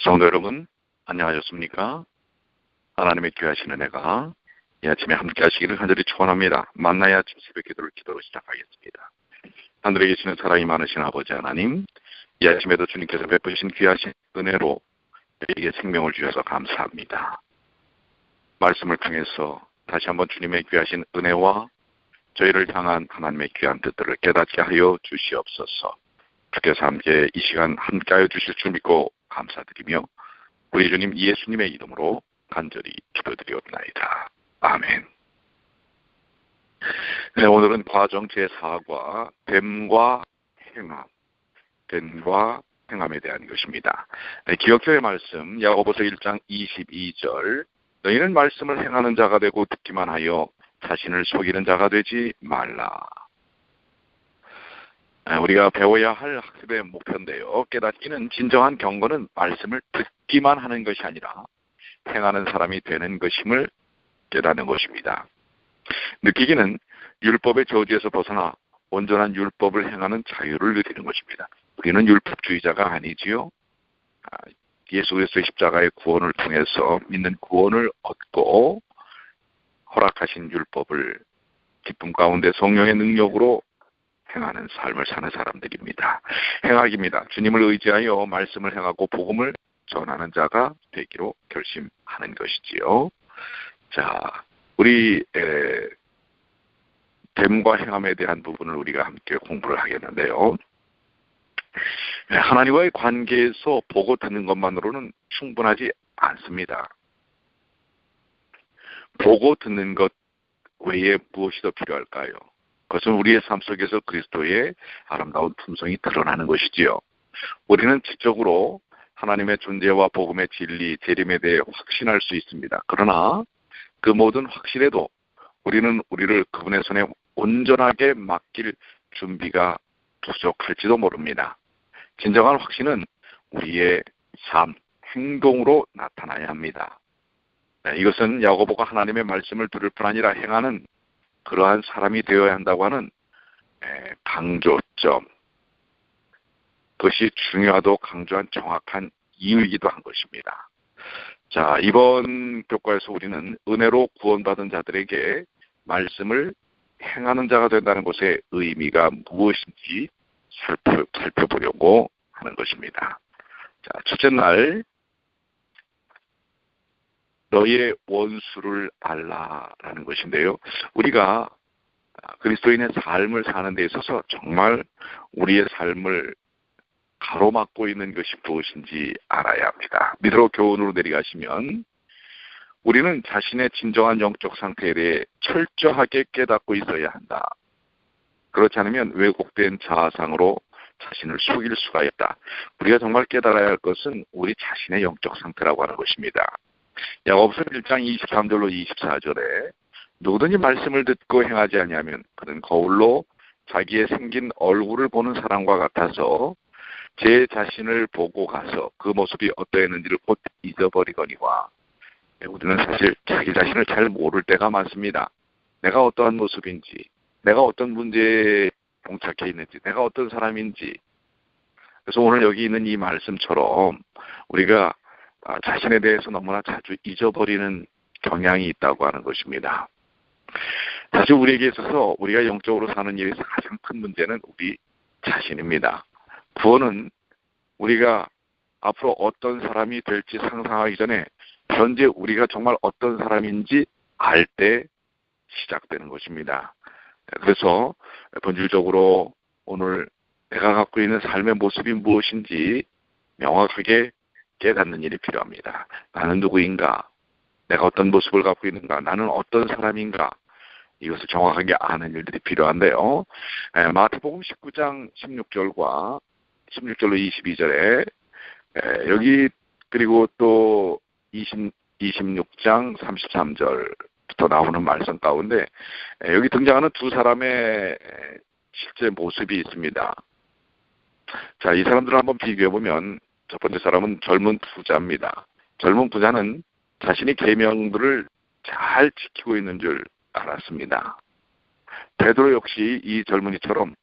성도 여러분, 안녕하셨습니까? 하나님의 귀하신 은혜가 이 아침에 함께 하시기를 간절히 축원합니다. 만나야 아침 새벽 기도를 기도로 시작하겠습니다. 하늘에 계시는 사랑이 많으신 아버지 하나님, 이 아침에도 주님께서 베푸신 귀하신 은혜로 저에게 생명을 주셔서 감사합니다. 말씀을 통해서 다시 한번 주님의 귀하신 은혜와 저희를 향한 하나님의 귀한 뜻들을 깨닫게 하여 주시옵소서. 주께서 함께 이 시간 함께 하여 주실 줄 믿고 감사드리며 우리 주님 예수님의 이름으로 간절히 기도드리옵나이다. 아멘. 네, 오늘은 과정 제4과 됨과 행함에 대한 것입니다. 네, 기억조의 말씀 야고보서 1장 22절 너희는 말씀을 행하는 자가 되고 듣기만 하여 자신을 속이는 자가 되지 말라. 우리가 배워야 할 학습의 목표인데요. 깨닫기는 진정한 경건은 말씀을 듣기만 하는 것이 아니라 행하는 사람이 되는 것임을 깨닫는 것입니다. 느끼기는 율법의 저주에서 벗어나 온전한 율법을 행하는 자유를 누리는 것입니다. 우리는 율법주의자가 아니지요. 예수 그리스도의 십자가의 구원을 통해서 믿는 구원을 얻고 허락하신 율법을 기쁨 가운데 성령의 능력으로 행하는 삶을 사는 사람들입니다. 행하기입니다. 주님을 의지하여 말씀을 행하고 복음을 전하는 자가 되기로 결심하는 것이지요. 자, 우리 됨과 행함에 대한 부분을 우리가 함께 공부를 하겠는데요. 하나님과의 관계에서 보고 듣는 것만으로는 충분하지 않습니다. 보고 듣는 것 외에 무엇이 더 필요할까요? 그것은 우리의 삶 속에서 그리스도의 아름다운 품성이 드러나는 것이지요. 우리는 지적으로 하나님의 존재와 복음의 진리, 재림에 대해 확신할 수 있습니다. 그러나 그 모든 확신에도 우리는 우리를 그분의 손에 온전하게 맡길 준비가 부족할지도 모릅니다. 진정한 확신은 우리의 삶, 행동으로 나타나야 합니다. 이것은 야고보가 하나님의 말씀을 들을 뿐 아니라 행하는 그러한 사람이 되어야 한다고 하는 강조점, 그것이 중요하도 강조한 정확한 이유이기도 한 것입니다. 자, 이번 교과에서 우리는 은혜로 구원받은 자들에게 말씀을 행하는 자가 된다는 것의 의미가 무엇인지 살펴보려고 하는 것입니다. 자, 첫째 날 너희의 원수를 알라라는 것인데요. 우리가 그리스도인의 삶을 사는 데 있어서 정말 우리의 삶을 가로막고 있는 것이 무엇인지 알아야 합니다. 밑으로 교훈으로 내려가시면 우리는 자신의 진정한 영적 상태에 대해 철저하게 깨닫고 있어야 한다. 그렇지 않으면 왜곡된 자아상으로 자신을 속일 수가 있다. 우리가 정말 깨달아야 할 것은 우리 자신의 영적 상태라고 하는 것입니다. 야고보서 1장 23절로 24절에 누구든지 말씀을 듣고 행하지 아니하면 그는 거울로 자기의 생긴 얼굴을 보는 사람과 같아서 제 자신을 보고 가서 그 모습이 어떠했는지를 곧 잊어버리거니와. 우리는 사실 자기 자신을 잘 모를 때가 많습니다. 내가 어떠한 모습인지, 내가 어떤 문제에 봉착해 있는지, 내가 어떤 사람인지. 그래서 오늘 여기 있는 이 말씀처럼 우리가 자신에 대해서 너무나 자주 잊어버리는 경향이 있다고 하는 것입니다. 사실 우리에게 있어서 우리가 영적으로 사는 일에서 가장 큰 문제는 우리 자신입니다. 구원은 우리가 앞으로 어떤 사람이 될지 상상하기 전에 현재 우리가 정말 어떤 사람인지 알 때 시작되는 것입니다. 그래서 본질적으로 오늘 내가 갖고 있는 삶의 모습이 무엇인지 명확하게 깨닫는 일이 필요합니다. 나는 누구인가? 내가 어떤 모습을 갖고 있는가? 나는 어떤 사람인가? 이것을 정확하게 아는 일들이 필요한데요. 마태복음 19장 16절과 16절로 22절에 여기 그리고 또 26장 33절부터 나오는 말씀 가운데 여기 등장하는 두 사람의 실제 모습이 있습니다. 자, 이 사람들을 한번 비교해보면 첫 번째 사람은 젊은 부자입니다. 젊은 부자는 자신이 계명들을 잘 지키고 있는 줄 알았습니다. 베드로 역시 이 젊은이처럼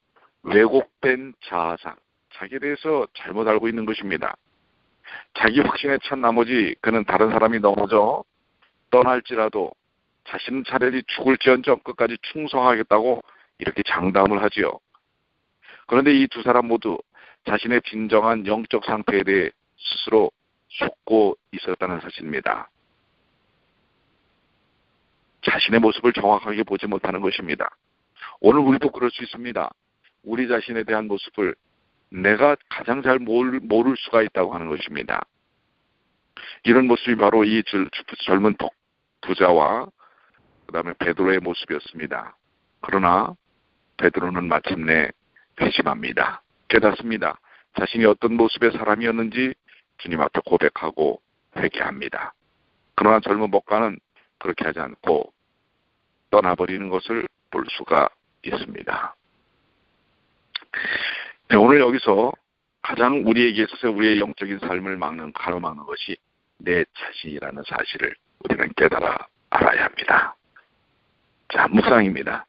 왜곡된 자아상, 자기에 대해서 잘못 알고 있는 것입니다. 자기 확신에 찬 나머지 그는 다른 사람이 넘어져 떠날지라도 자신은 차라리 죽을지언정 끝까지 충성하겠다고 이렇게 장담을 하지요. 그런데 이 두 사람 모두 자신의 진정한 영적 상태에 대해 스스로 속고 있었다는 사실입니다. 자신의 모습을 정확하게 보지 못하는 것입니다. 오늘 우리도 그럴 수 있습니다. 우리 자신에 대한 모습을 내가 가장 잘 모를 수가 있다고 하는 것입니다. 이런 모습이 바로 이 젊은 부자와 그 다음에 베드로의 모습이었습니다. 그러나 베드로는 마침내 회심합니다. 깨닫습니다. 자신이 어떤 모습의 사람이었는지 주님 앞에 고백하고 회개합니다. 그러나 젊은 목가는 그렇게 하지 않고 떠나버리는 것을 볼 수가 있습니다. 네, 오늘 여기서 가장 우리에게 있어서 우리의 영적인 삶을 가로막는 것이 내 자신이라는 사실을 우리는 깨달아 알아야 합니다. 자, 묵상입니다.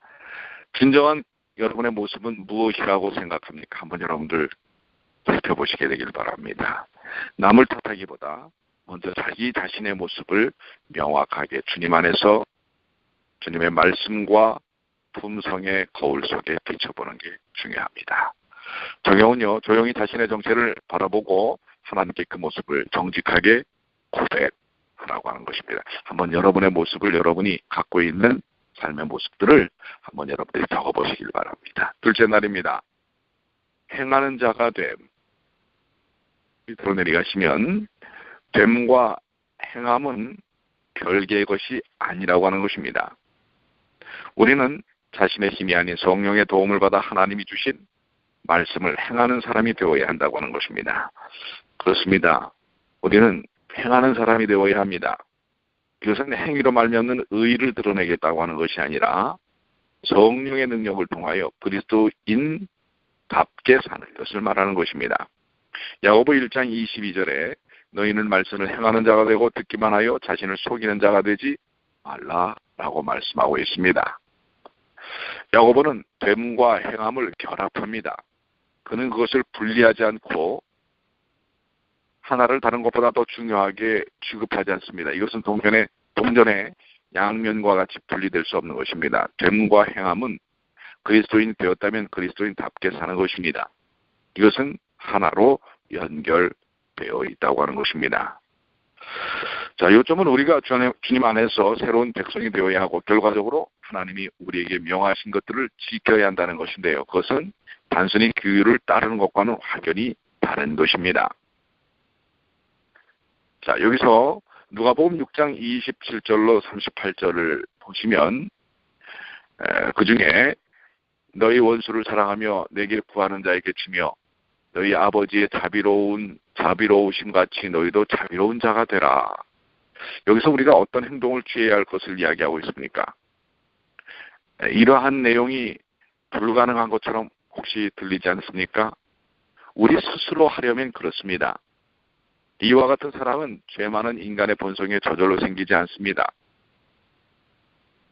진정한 여러분의 모습은 무엇이라고 생각합니까? 한번 여러분들 살펴보시게 되길 바랍니다. 남을 탓하기보다 먼저 자기 자신의 모습을 명확하게 주님 안에서 주님의 말씀과 품성의 거울 속에 비춰보는 게 중요합니다. 정형은요, 조용히 자신의 정체를 바라보고 하나님께 그 모습을 정직하게 고백하라고 하는 것입니다. 한번 여러분의 모습을 여러분이 갖고 있는 삶의 모습들을 한번 여러분들이 적어보시길 바랍니다. 둘째 날입니다. 행하는 자가 됨. 밑으로 내려가시면 됨과 행함은 별개의 것이 아니라고 하는 것입니다. 우리는 자신의 힘이 아닌 성령의 도움을 받아 하나님이 주신 말씀을 행하는 사람이 되어야 한다고 하는 것입니다. 그렇습니다. 우리는 행하는 사람이 되어야 합니다. 이것은 행위로 말미암는 의의를 드러내겠다고 하는 것이 아니라 성령의 능력을 통하여 그리스도인답게 사는 것을 말하는 것입니다. 야고보 1장 22절에 너희는 말씀을 행하는 자가 되고 듣기만 하여 자신을 속이는 자가 되지 말라라고 말씀하고 있습니다. 야고보는 됨과 행함을 결합합니다. 그는 그것을 분리하지 않고 하나를 다른 것보다 더 중요하게 취급하지 않습니다. 이것은 동전의 양면과 같이 분리될 수 없는 것입니다. 됨과 행함은 그리스도인이 되었다면 그리스도인답게 사는 것입니다. 이것은 하나로 연결되어 있다고 하는 것입니다. 자, 요점은 우리가 주님 안에서 새로운 백성이 되어야 하고 결과적으로 하나님이 우리에게 명하신 것들을 지켜야 한다는 것인데요. 그것은 단순히 규율을 따르는 것과는 확연히 다른 것입니다. 자, 여기서 누가복음 6장 27절로 38절을 보시면 그 중에 너희 원수를 사랑하며 내게 구하는 자에게 주며 너희 아버지의 자비로우심 같이 너희도 자비로운 자가 되라. 여기서 우리가 어떤 행동을 취해야 할 것을 이야기하고 있습니까? 이러한 내용이 불가능한 것처럼 혹시 들리지 않습니까? 우리 스스로 하려면 그렇습니다. 이와 같은 사람은 죄 많은 인간의 본성에 저절로 생기지 않습니다.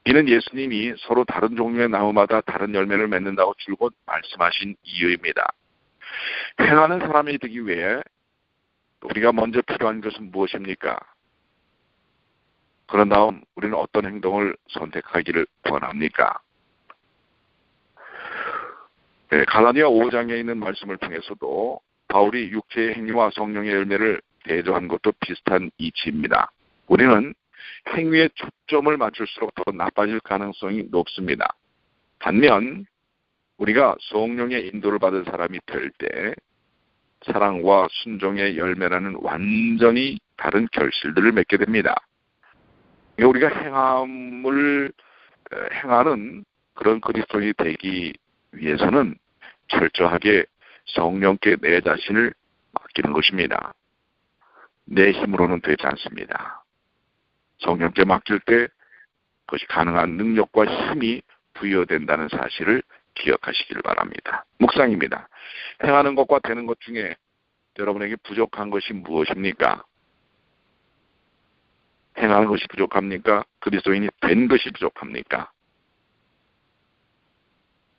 이는 예수님이 서로 다른 종류의 나무마다 다른 열매를 맺는다고 줄곧 말씀하신 이유입니다. 행하는 사람이 되기 위해 우리가 먼저 필요한 것은 무엇입니까? 그런 다음 우리는 어떤 행동을 선택하기를 원합니까? 네, 갈라디아 5장에 있는 말씀을 통해서도 바울이 육체의 행위와 성령의 열매를 대조한 것도 비슷한 이치입니다. 우리는 행위에 초점을 맞출수록 더 나빠질 가능성이 높습니다. 반면 우리가 성령의 인도를 받은 사람이 될 때 사랑과 순종의 열매라는 완전히 다른 결실들을 맺게 됩니다. 우리가 행하는 그런 그리스도인이 되기 위해서는 철저하게 성령께 내 자신을 맡기는 것입니다. 내 힘으로는 되지 않습니다. 성령께 맡길 때 그것이 가능한 능력과 힘이 부여된다는 사실을 기억하시길 바랍니다. 묵상입니다. 행하는 것과 되는 것 중에 여러분에게 부족한 것이 무엇입니까? 행하는 것이 부족합니까? 그리스도인이 된 것이 부족합니까?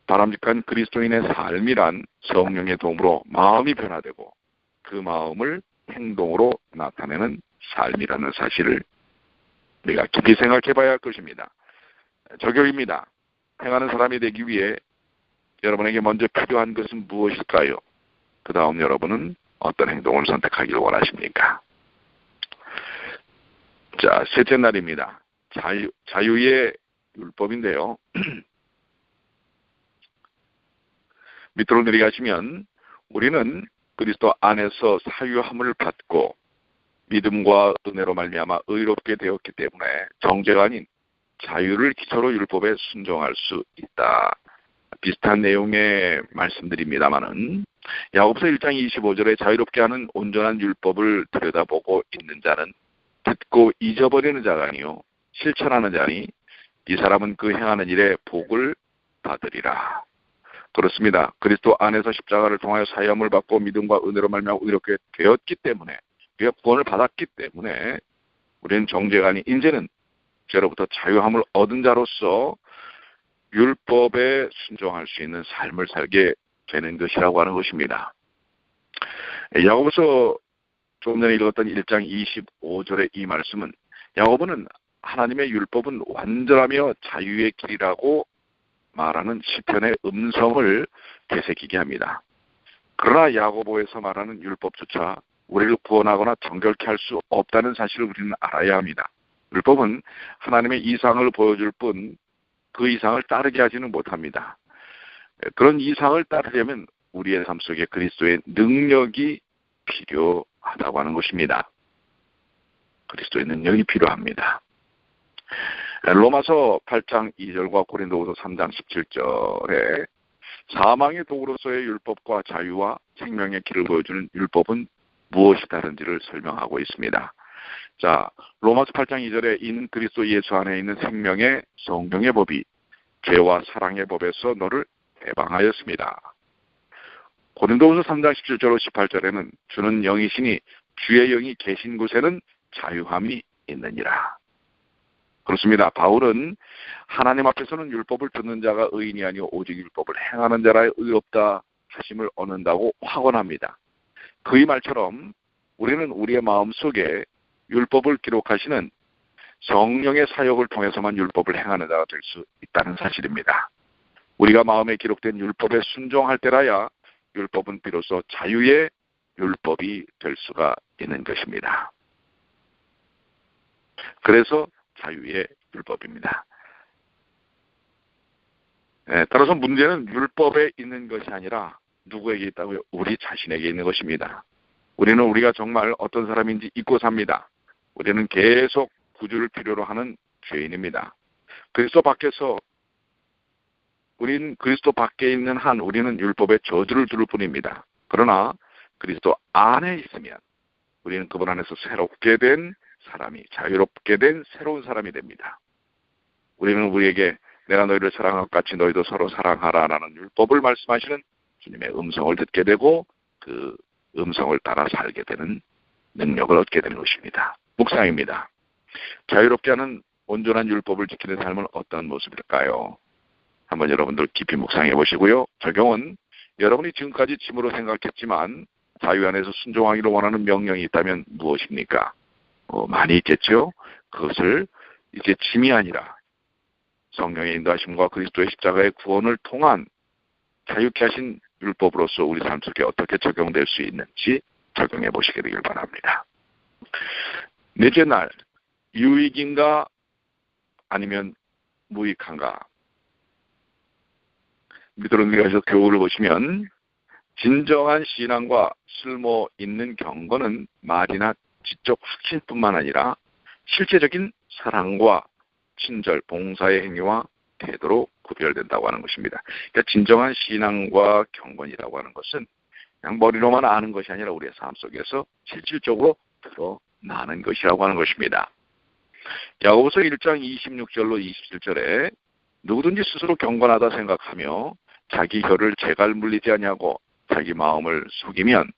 바람직한 그리스도인의 삶이란 성령의 도움으로 마음이 변화되고 그 마음을 행동으로 나타내는 삶이라는 사실을 우리가 깊이 생각해 봐야 할 것입니다. 적용입니다. 행하는 사람이 되기 위해 여러분에게 먼저 필요한 것은 무엇일까요? 그 다음 여러분은 어떤 행동을 선택하기를 원하십니까? 자, 셋째 날입니다. 자유의 율법인데요. 밑으로 내려가시면 우리는 그리스도 안에서 사유함을 받고 믿음과 은혜로 말미암아 의롭게 되었기 때문에 정죄가 아닌 자유를 기초로 율법에 순종할 수 있다. 비슷한 내용의 말씀드립니다마는 야고보서 1장 25절에 자유롭게 하는 온전한 율법을 들여다보고 있는 자는 듣고 잊어버리는 자가 아니요 실천하는 자니 이 사람은 그 행하는 일에 복을 받으리라. 그렇습니다. 그리스도 안에서 십자가를 통하여 사함을 받고 믿음과 은혜로 말미암아 의롭게 되었기 때문에 우리가 구원을 받았기 때문에 우리는 정죄가 아닌 이제는 죄로부터 자유함을 얻은 자로서 율법에 순종할 수 있는 삶을 살게 되는 것이라고 하는 것입니다. 야고보서 조금 전에 읽었던 1장 25절의 이 말씀은 야고보는 하나님의 율법은 완전하며 자유의 길이라고 말하는 시편의 음성을 되새기게 합니다. 그러나 야고보에서 말하는 율법조차 우리를 구원하거나 정결케 할 수 없다는 사실을 우리는 알아야 합니다. 율법은 하나님의 이상을 보여줄 뿐 그 이상을 따르게 하지는 못합니다. 그런 이상을 따르려면 우리의 삶 속에 그리스도의 능력이 필요하다고 하는 것입니다. 그리스도의 능력이 필요합니다. 로마서 8장 2절과 고린도후서 3장 17절에 사망의 도구로서의 율법과 자유와 생명의 길을 보여주는 율법은 무엇이 다른지를 설명하고 있습니다. 자, 로마서 8장 2절에 인 그리스도 예수 안에 있는 생명의 성령의 법이 죄와 사랑의 법에서 너를 해방하였습니다. 고린도후서 3장 17절로 18절에는 주는 영이시니 주의 영이 계신 곳에는 자유함이 있느니라. 그렇습니다. 바울은 하나님 앞에서는 율법을 듣는 자가 의인이 아니오 오직 율법을 행하는 자라 의롭다 하심을 얻는다고 확언합니다. 그의 말처럼 우리는 우리의 마음속에 율법을 기록하시는 성령의 사역을 통해서만 율법을 행하는 자가 될 수 있다는 사실입니다. 우리가 마음에 기록된 율법에 순종할 때라야 율법은 비로소 자유의 율법이 될 수가 있는 것입니다. 그래서 자유의 율법입니다. 따라서 문제는 율법에 있는 것이 아니라 누구에게 있다고요? 우리 자신에게 있는 것입니다. 우리는 우리가 정말 어떤 사람인지 잊고 삽니다. 우리는 계속 구주를 필요로 하는 죄인입니다. 그리스도 밖에서 그리스도 밖에 있는 한 우리는 율법의 저주를 들을 뿐입니다. 그러나 그리스도 안에 있으면 우리는 그분 안에서 새롭게 된 사람이, 자유롭게 된 새로운 사람이 됩니다. 우리는 우리에게 내가 너희를 사랑한 것 같이 너희도 서로 사랑하라라는 율법을 말씀하시는 주님의 음성을 듣게 되고 그 음성을 따라 살게 되는 능력을 얻게 되는 것입니다. 묵상입니다. 자유롭게 하는 온전한 율법을 지키는 삶은 어떤 모습일까요? 한번 여러분들 깊이 묵상해 보시고요. 적용은 여러분이 지금까지 짐으로 생각했지만 자유 안에서 순종하기를 원하는 명령이 있다면 무엇입니까? 많이 있겠죠. 그것을 이제 짐이 아니라 성령의 인도하심과 그리스도의 십자가의 구원을 통한 자유케 하신 율법으로서 우리 삶 속에 어떻게 적용될 수 있는지 적용해 보시게 되길 바랍니다. 넷째 날, 유익인가 아니면 무익한가? 밑으로 내려가셔서 교훈을 보시면 진정한 신앙과 쓸모 있는 경건은 말이나 지적 확신뿐만 아니라 실제적인 사랑과 친절, 봉사의 행위와 태도로 구별된다고 하는 것입니다. 그러니까 진정한 신앙과 경건이라고 하는 것은 그냥 머리로만 아는 것이 아니라 우리의 삶 속에서 실질적으로 드러나는 것이라고 하는 것입니다. 야고보서 1장 26절로 27절에 누구든지 스스로 경건하다 생각하며 자기 혀를 재갈 물리지 아니하고 자기 마음을 속이면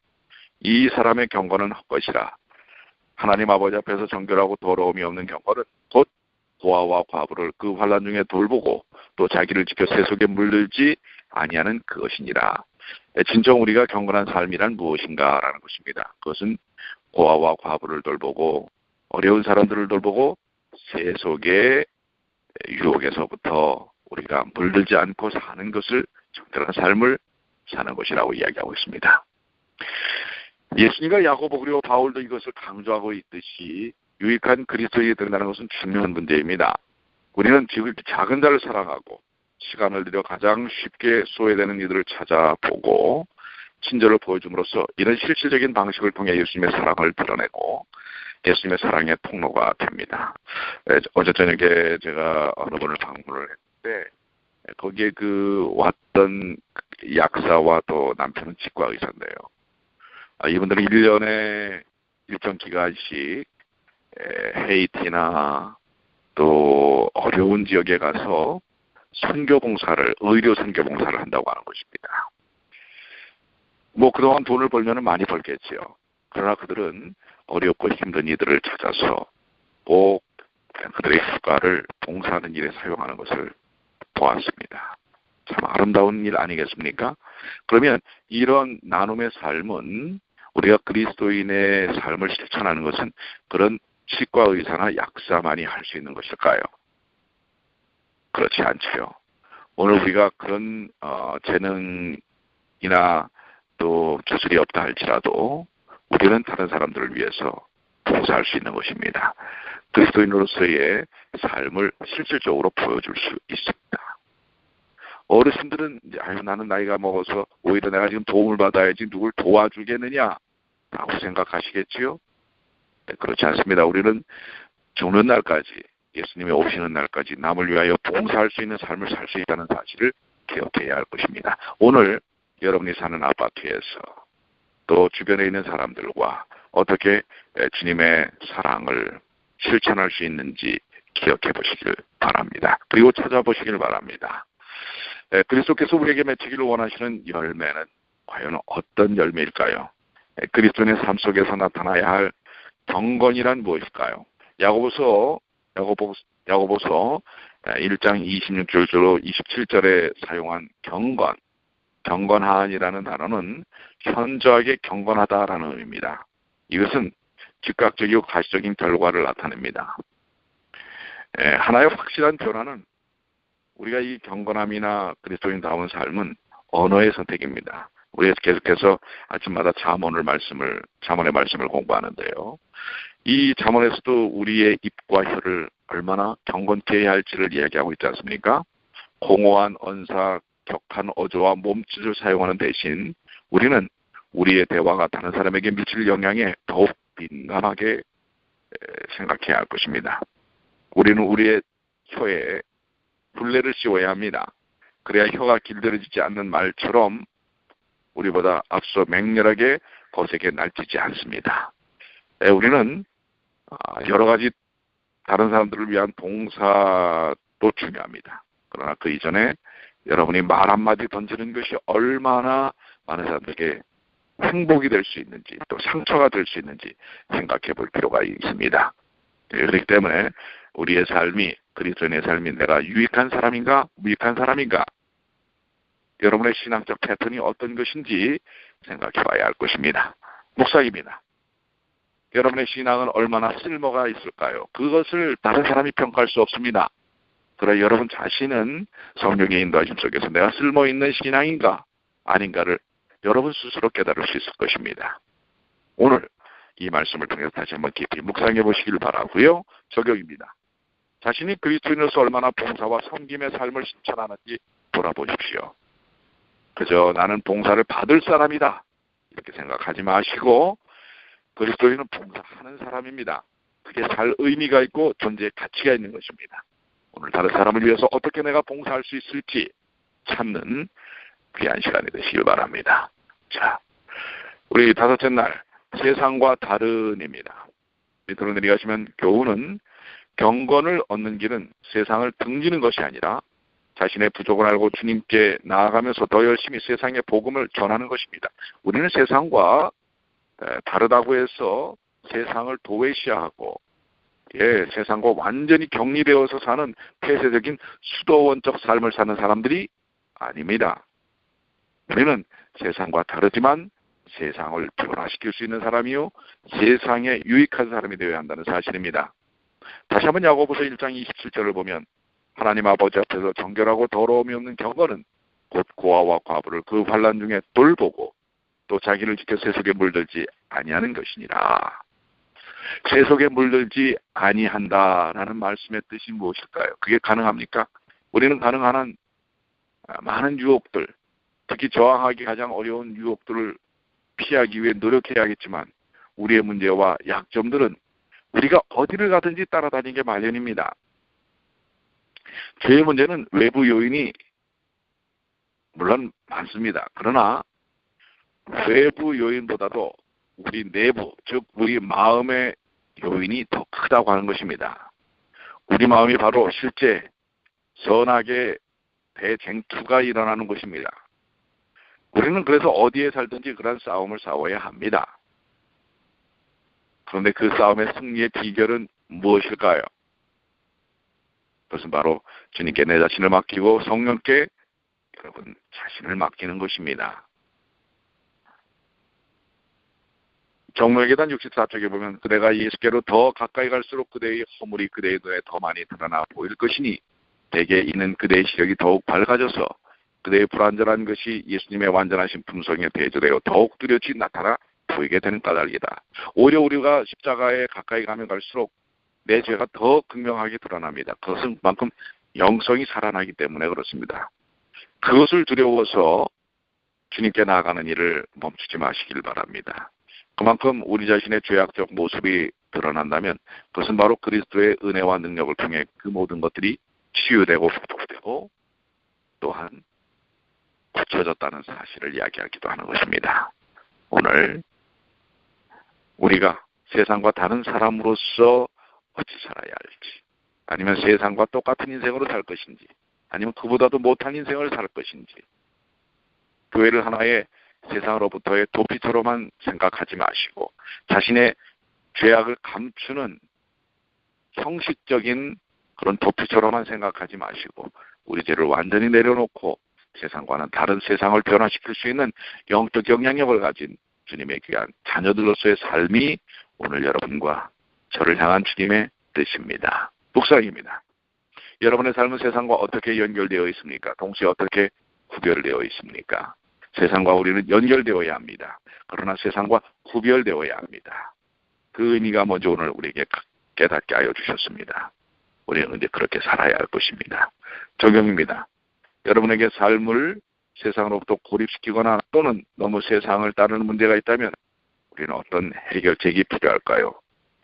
이 사람의 경건은 헛것이라. 하나님 아버지 앞에서 정결하고 더러움이 없는 경건은 곧 고아와 과부를 그 환난 중에 돌보고 또 자기를 지켜 세속에 물들지 아니하는 그것이니라. 진정 우리가 경건한 삶이란 무엇인가라는 것입니다. 그것은 고아와 과부를 돌보고 어려운 사람들을 돌보고 세속의 유혹에서부터 우리가 물들지 않고 사는 것을 정당한 삶을 사는 것이라고 이야기하고 있습니다. 예수님과 야고보 그리고 바울도 이것을 강조하고 있듯이 유익한 그리스도인이 된다는 것은 중요한 문제입니다. 우리는 지금 작은 자를 사랑하고 시간을 들여 가장 쉽게 소외되는 이들을 찾아보고 친절을 보여줌으로써 이런 실질적인 방식을 통해 예수님의 사랑을 드러내고 예수님의 사랑의 통로가 됩니다. 어제 저녁에 제가 어느 분을 방문을 했는데 거기에 왔던 약사와 또 남편은 치과 의사인데요. 이분들은 1년에 일정 기간씩 헤이티나 또 어려운 지역에 가서 의료 선교 봉사를 한다고 하는 것입니다. 그동안 돈을 벌면 많이 벌겠지요. 그러나 그들은 어렵고 힘든 이들을 찾아서 꼭 그들의 휴가를 봉사하는 일에 사용하는 것을 보았습니다. 참 아름다운 일 아니겠습니까? 그러면 이런 나눔의 삶은 우리가 그리스도인의 삶을 실천하는 것은 그런 치과 의사나 약사만이 할 수 있는 것일까요? 그렇지 않지요. 오늘 우리가 그런 재능이나 또 기술이 없다 할지라도 우리는 다른 사람들을 위해서 봉사할 수 있는 것입니다. 그리스도인으로서의 삶을 실질적으로 보여줄 수 있습니다. 어르신들은 나는 나이가 먹어서 오히려 내가 지금 도움을 받아야지 누굴 도와주겠느냐 라고 생각하시겠지요? 네, 그렇지 않습니다. 우리는 죽는 날까지 예수님이 오시는 날까지 남을 위하여 봉사할 수 있는 삶을 살 수 있다는 사실을 기억해야 할 것입니다. 오늘 여러분이 사는 아파트에서 또 주변에 있는 사람들과 어떻게 주님의 사랑을 실천할 수 있는지 기억해 보시길 바랍니다. 그리고 찾아보시길 바랍니다. 그리스도께서 우리에게 맺히기를 원하시는 열매는 과연 어떤 열매일까요? 그리스도인의 삶 속에서 나타나야 할 경건이란 무엇일까요? 야고보서 1장 26절로 27절에 사용한 경건한이라는 단어는 현저하게 경건하다라는 의미입니다. 이것은 즉각적이고 가시적인 결과를 나타냅니다. 하나의 확실한 변화는 우리가 이 경건함이나 그리스도인다운 삶은 언어의 선택입니다. 우리가 계속해서 아침마다 잠언의 말씀을 공부하는데요. 이 잠언에서도 우리의 입과 혀를 얼마나 경건케 해야 할지를 이야기하고 있지 않습니까? 공허한 언사, 격한 어조와 몸짓을 사용하는 대신 우리는 우리의 대화가 다른 사람에게 미칠 영향에 더욱 민감하게 생각해야 할 것입니다. 우리는 우리의 혀에 둘레를 씌워야 합니다. 그래야 혀가 길들여지지 않는 말처럼 우리보다 앞서 맹렬하게 거세게 날뛰지 않습니다. 우리는 여러 가지 다른 사람들을 위한 봉사도 중요합니다. 그러나 그 이전에 여러분이 말 한마디 던지는 것이 얼마나 많은 사람들에게 행복이 될 수 있는지 또 상처가 될 수 있는지 생각해 볼 필요가 있습니다. 그렇기 때문에 우리의 삶이 그리스도인의 삶이 내가 유익한 사람인가 무익한 사람인가 여러분의 신앙적 패턴이 어떤 것인지 생각해 봐야 할 것입니다. 목사입니다. 여러분의 신앙은 얼마나 쓸모가 있을까요? 그것을 다른 사람이 평가할 수 없습니다. 그러나 여러분 자신은 성령의 인도하심 속에서 내가 쓸모있는 신앙인가 아닌가를 여러분 스스로 깨달을 수 있을 것입니다. 오늘 이 말씀을 통해서 다시 한번 깊이 묵상해 보시길 바라고요. 적용입니다. 자신이 그리스도인으로서 얼마나 봉사와 섬김의 삶을 실천하는지 돌아보십시오. 그저 나는 봉사를 받을 사람이다 이렇게 생각하지 마시고 그리스도인은 봉사하는 사람입니다. 그게 살 의미가 있고 존재의 가치가 있는 것입니다. 오늘 다른 사람을 위해서 어떻게 내가 봉사할 수 있을지 찾는 귀한 시간이 되시길 바랍니다. 자, 우리 다섯째 날 세상과 다른입니다. 밑으로 내려가시면 교훈은 경건을 얻는 길은 세상을 등지는 것이 아니라 자신의 부족을 알고 주님께 나아가면서 더 열심히 세상의 복음을 전하는 것입니다. 우리는 세상과 다르다고 해서 세상을 도외시하고 세상과 완전히 격리되어서 사는 폐쇄적인 수도원적 삶을 사는 사람들이 아닙니다. 우리는 세상과 다르지만 세상을 변화시킬 수 있는 사람이요 세상에 유익한 사람이 되어야 한다는 사실입니다. 다시 한번 야고보서 1장 27절을 보면 하나님 아버지 앞에서 정결하고 더러움이 없는 경건은 곧 고아와 과부를 그 환난 중에 돌보고 또 자기를 지켜 세속에 물들지 아니하는 것이니라. 세속에 물들지 아니한다라는 말씀의 뜻이 무엇일까요? 그게 가능합니까? 우리는 가능한 한 많은 유혹들, 특히 저항하기 가장 어려운 유혹들을 피하기 위해 노력해야겠지만 우리의 문제와 약점들은 우리가 어디를 가든지 따라다니게 마련입니다. 죄의 문제는 외부 요인이 물론 많습니다. 그러나 외부 요인보다도 우리 내부, 즉 우리 마음의 요인이 더 크다고 하는 것입니다. 우리 마음이 바로 실제 선악의 대쟁투가 일어나는 것입니다. 우리는 그래서 어디에 살든지 그런 싸움을 싸워야 합니다. 그런데 그 싸움의 승리의 비결은 무엇일까요? 그것은 바로 주님께 내 자신을 맡기고 성령께 여러분 자신을 맡기는 것입니다. 정로의 계단 64쪽에 보면 그대가 예수께로 더 가까이 갈수록 그대의 허물이 그대의 눈에 더 많이 드러나 보일 것이니 대개 이는 그대의 시력이 더욱 밝아져서 그대의 불완전한 것이 예수님의 완전하신 품성에 대조되어 더욱 뚜렷이 나타나 보이게 되는 까닭이다. 오히려 우리가 십자가에 가까이 가면 갈수록 내 죄가 더 극명하게 드러납니다. 그것은 그만큼 영성이 살아나기 때문에 그렇습니다. 그것을 두려워서 주님께 나아가는 일을 멈추지 마시길 바랍니다. 그만큼 우리 자신의 죄악적 모습이 드러난다면 그것은 바로 그리스도의 은혜와 능력을 통해 그 모든 것들이 치유되고 회복되고 또한 고쳐졌다는 사실을 이야기하기도 하는 것입니다. 오늘 우리가 세상과 다른 사람으로서 어찌 살아야 할지, 아니면 세상과 똑같은 인생으로 살 것인지, 아니면 그보다도 못한 인생을 살 것인지, 교회를 하나의 세상으로부터의 도피처로만 생각하지 마시고 자신의 죄악을 감추는 형식적인 그런 도피처로만 생각하지 마시고 우리 죄를 완전히 내려놓고 세상과는 다른 세상을 변화시킬 수 있는 영적 영향력을 가진 주님의 귀한 자녀들로서의 삶이 오늘 여러분과 저를 향한 주님의 뜻입니다. 묵상입니다. 여러분의 삶은 세상과 어떻게 연결되어 있습니까? 동시에 어떻게 구별되어 있습니까? 세상과 우리는 연결되어야 합니다. 그러나 세상과 구별되어야 합니다. 그 의미가 먼저 오늘 우리에게 깨닫게 하여 주셨습니다. 우리는 이제 그렇게 살아야 할 것입니다. 적용입니다. 여러분에게 삶을 세상으로부터 고립시키거나 또는 너무 세상을 따르는 문제가 있다면 우리는 어떤 해결책이 필요할까요?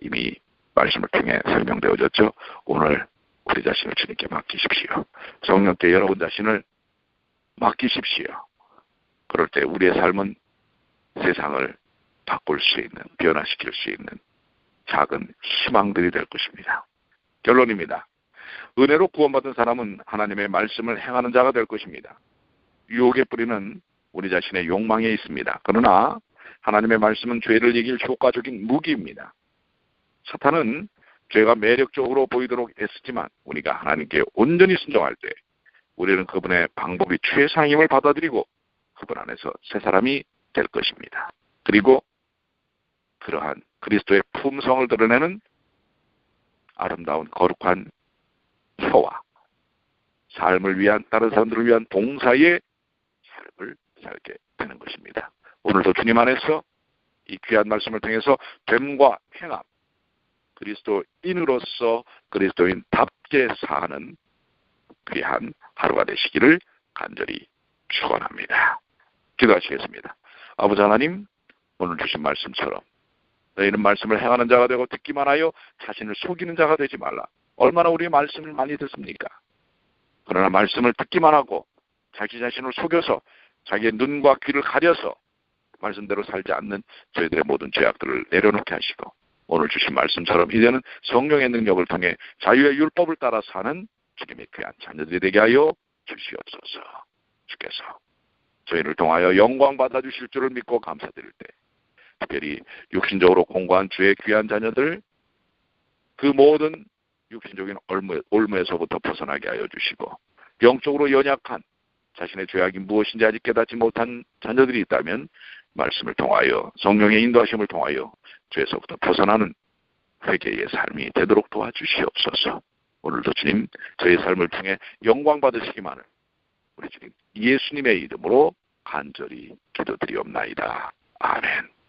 이미 말씀을 통해 설명되어졌죠. 오늘 우리 자신을 주님께 맡기십시오. 성령께 여러분 자신을 맡기십시오. 그럴 때 우리의 삶은 세상을 바꿀 수 있는, 변화시킬 수 있는 작은 희망들이 될 것입니다. 결론입니다. 은혜로 구원받은 사람은 하나님의 말씀을 행하는 자가 될 것입니다. 유혹의 뿌리는 우리 자신의 욕망에 있습니다. 그러나 하나님의 말씀은 죄를 이길 효과적인 무기입니다. 사탄은 죄가 매력적으로 보이도록 애쓰지만 우리가 하나님께 온전히 순종할 때 우리는 그분의 방법이 최상임을 받아들이고 그분 안에서 새 사람이 될 것입니다. 그리고 그러한 그리스도의 품성을 드러내는 아름다운 거룩한 혀와 삶을 위한, 다른 사람들을 위한 봉사의 삶을 살게 되는 것입니다. 오늘도 주님 안에서 이 귀한 말씀을 통해서 됨과 행함, 그리스도인으로서 그리스도인답게 사는 귀한 하루가 되시기를 간절히 축원합니다. 기도하시겠습니다. 아버지 하나님, 오늘 주신 말씀처럼 너희는 말씀을 행하는 자가 되고 듣기만 하여 자신을 속이는 자가 되지 말라. 얼마나 우리의 말씀을 많이 듣습니까? 그러나 말씀을 듣기만 하고 자기 자신을 속여서 자기의 눈과 귀를 가려서 말씀대로 살지 않는 저희들의 모든 죄악들을 내려놓게 하시고 오늘 주신 말씀처럼 이제는 성령의 능력을 통해 자유의 율법을 따라 사는 주님의 귀한 자녀들이 되게 하여 주시옵소서. 주께서 저희를 통하여 영광 받아주실 줄을 믿고 감사드릴 때 특별히 육신적으로 공고한 주의 귀한 자녀들 그 모든 육신적인 올무에서부터 벗어나게 하여 주시고 영적으로 연약한 자신의 죄악이 무엇인지 아직 깨닫지 못한 자녀들이 있다면 말씀을 통하여 성령의 인도하심을 통하여 죄에서부터 벗어나는 회개의 삶이 되도록 도와주시옵소서. 오늘도 주님 저희 삶을 통해 영광 받으시기만을 우리 주님 예수님의 이름으로 간절히 기도드리옵나이다. 아멘.